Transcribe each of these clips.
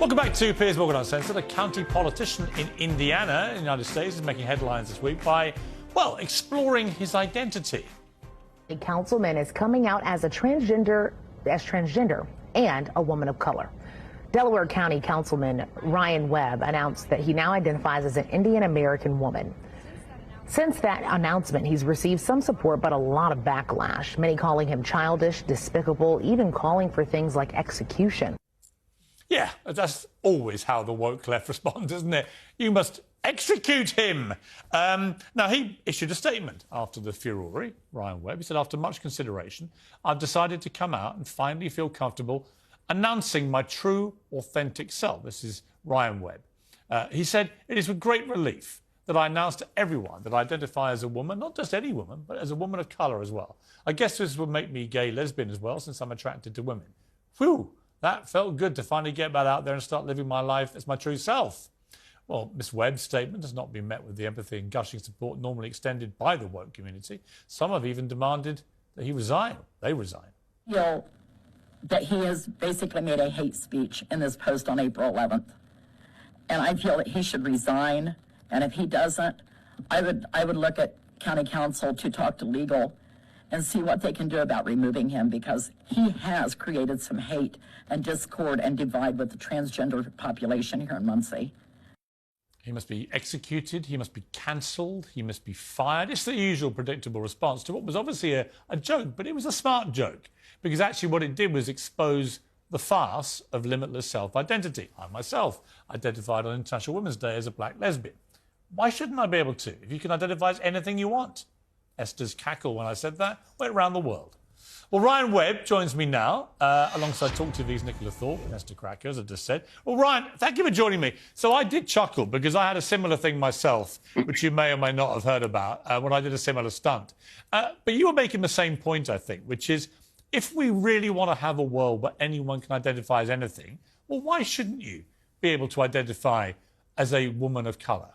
Welcome back to Piers Morgan Uncensored. A county politician in Indiana, in the United States, is making headlines this week by, well, exploring his identity. A councilman is coming out as transgender and a woman of color. Delaware County Councilman Ryan Webb announced that he now identifies as an Indian American woman. Since that announcement, he's received some support, but a lot of backlash. Many calling him childish, despicable, even calling for things like execution. Yeah, that's always how the woke left responds, isn't it? You must execute him. Now, he issued a statement after the furore, Ryan Webb. He said, after much consideration, I've decided to come out and finally feel comfortable announcing my true, authentic self. This is Ryan Webb. He said, it is with great relief that I announce to everyone that I identify as a woman, not just any woman, but as a woman of colour as well. I guess this would make me gay lesbian as well, since I'm attracted to women. Whew! That felt good to finally get back out there and start living my life as my true self. Well, Miss Webb's statement has not been met with the empathy and gushing support normally extended by the woke community. Some have even demanded that he resign. They resign. Feel that he has basically made a hate speech in this post on April 11th. And I feel that he should resign. And if he doesn't, I would look at county council to talk to legal and see what they can do about removing him, because he has created some hate and discord and divide with the transgender population here in Muncie. He must be executed, he must be cancelled, he must be fired. It's the usual predictable response to what was obviously a joke, but it was a smart joke, because actually what it did was expose the farce of limitless self-identity. I myself identified on International Women's Day as a black lesbian. Why shouldn't I be able to, if you can identify as anything you want? Esther's cackle when I said that went around the world. Well, Ryan Webb joins me now, alongside Talk TV's Nicola Thorpe and Esther Cracker, as I just said. Well, Ryan, thank you for joining me. So I did chuckle because I had a similar thing myself, which you may or may not have heard about, when I did a similar stunt. But you were making the same point, I think, which is, if we really want to have a world where anyone can identify as anything, well, why shouldn't you be able to identify as a woman of colour?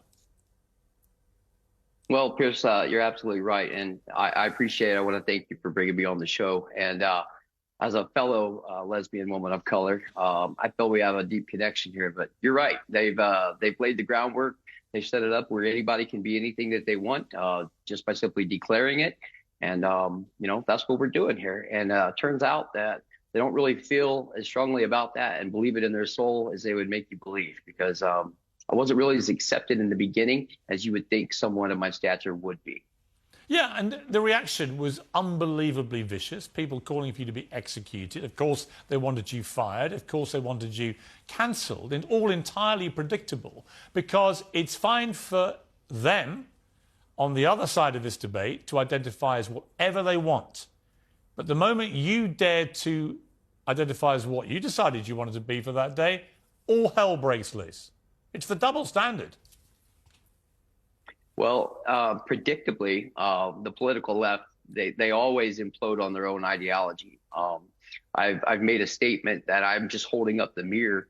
Well, Pierce, you're absolutely right. And I appreciate it. I want to thank you for bringing me on the show. And as a fellow lesbian woman of color, I feel we have a deep connection here. But you're right. They've laid the groundwork. They set it up where anybody can be anything that they want just by simply declaring it. And, you know, that's what we're doing here. And it turns out that they don't really feel as strongly about that and believe it in their soul as they would make you believe, because I wasn't really as accepted in the beginning as you would think someone of my stature would be. Yeah, and the reaction was unbelievably vicious. People calling for you to be executed. Of course, they wanted you fired. Of course, they wanted you cancelled. And all entirely predictable, because it's fine for them, on the other side of this debate, to identify as whatever they want. But the moment you dared to identify as what you decided you wanted to be for that day, all hell breaks loose. It's the double standard. Well, predictably, the political left, they always implode on their own ideology. I've made a statement that I'm just holding up the mirror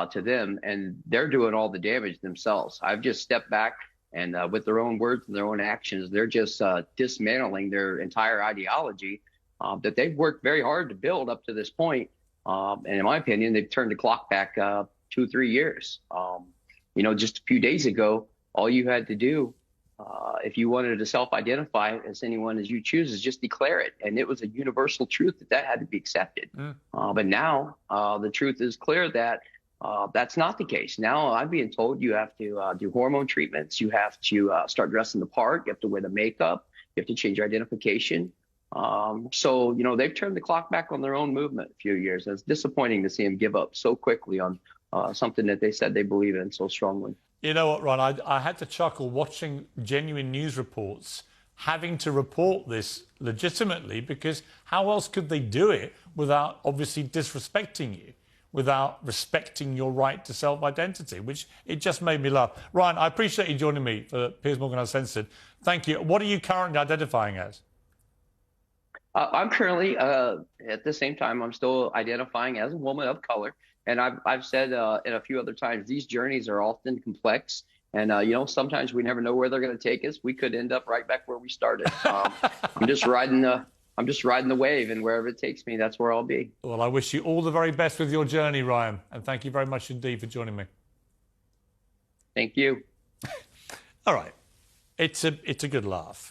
to them, and they're doing all the damage themselves. I've just stepped back, and with their own words and their own actions, they're just dismantling their entire ideology that they've worked very hard to build up to this point. And in my opinion, they've turned the clock back 2-3 years. You know, just a few days ago, all you had to do, if you wanted to self-identify as anyone as you choose, is just declare it. And it was a universal truth that had to be accepted. But now the truth is clear that that's not the case. Now I'm being told you have to do hormone treatments. You have to start dressing the part. You have to wear the makeup. You have to change your identification. So, you know, they've turned the clock back on their own movement a few years. And it's disappointing to see them give up so quickly on something that they said they believe in so strongly. You know what, Ron? I had to chuckle watching genuine news reports having to report this legitimately, because how else could they do it without obviously disrespecting you, without respecting your right to self-identity, which it just made me laugh. Ryan, I appreciate you joining me for Piers Morgan Uncensored. Thank you. What are you currently identifying as? I'm currently, at the same time, I'm still identifying as a woman of color. And I've said in a few other times, these journeys are often complex. And, you know, sometimes we never know where they're going to take us. We could end up right back where we started. I'm just riding I'm just riding the wave, and wherever it takes me, that's where I'll be. Well, I wish you all the very best with your journey, Ryan, and thank you very much indeed for joining me. Thank you. All right, it's a good laugh.